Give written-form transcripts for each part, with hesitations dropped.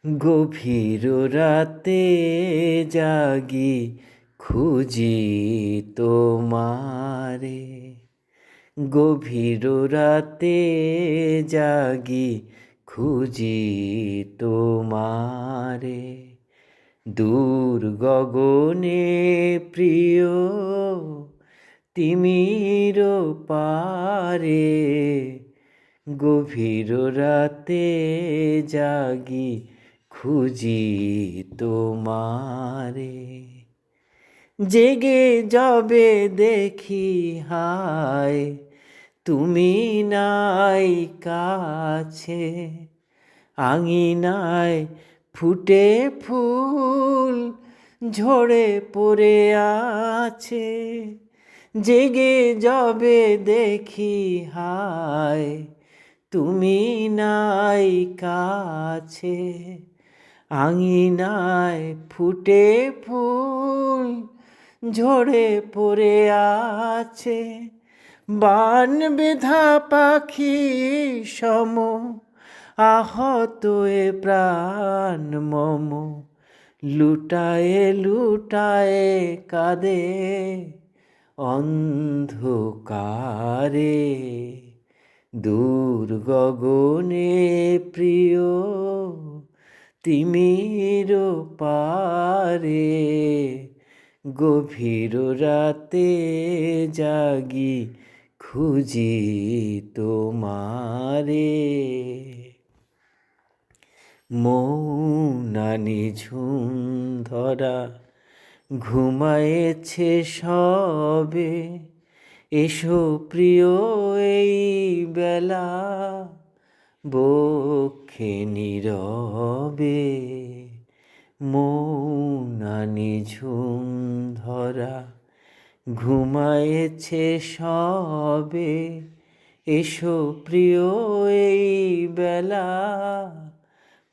গভীর রাতে জাগি খুঁজি তোমারে। গভীর রাতে জাগি খুঁজি তোমারে। দূর গগনে প্রিয় তিমির পারে। গভীর রাতে জাগি খুঁজি তোমারে। জেগে যাবে দেখি হায় তুমি নাই কাছে। আঙিনায় ফুটে ফুল ঝরে পড়ে আছে। জেগে যাবে দেখি হায় তুমি নাই কাছে। আঙিনায় ফুটে ফুল ঝরে পড়ে আছে। বান বেধা পাখি সম আহত এ প্রাণ মম। লুটায়ে লুটায়ে কাঁদে অন্ধকারে। দূর গগনে প্রিয় তিমির পারে। গভীর রাতে জাগি খুঁজি তোমারে। মৌনা নিঝুম ধরা ঘুমায়েছে সবে। এসো প্রিয় এই বেলা বক্ষে নীরবে। মৌনা নিঝুম ধরা ঘুমায়েছে সবে। এসো প্রিয় এই বেলা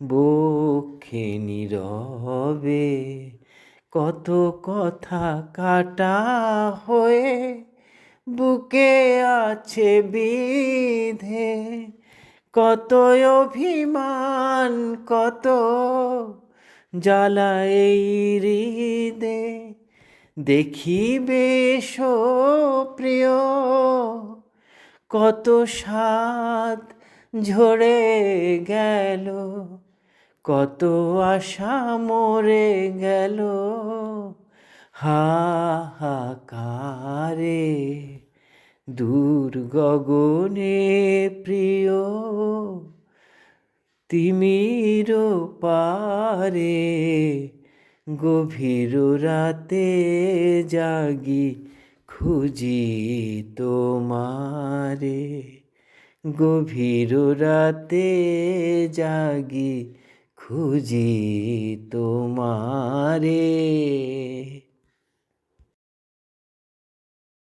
বক্ষে নীরবে। কত কথা কাটা হয়ে বুকে আছে বিধে। কত অভিমান কত জ্বালা এই হৃদে। দেখিবে এসো প্রিয় কত স্বাদ ঝরে গেল। কত আশা মরে গেল হাহাকারে। দূর গগনে প্রিয় তিমির পারে। গভীর রাতে জাগি খুঁজি তোমারে। গভীর রাতে জাগি খুঁজি তোমারে।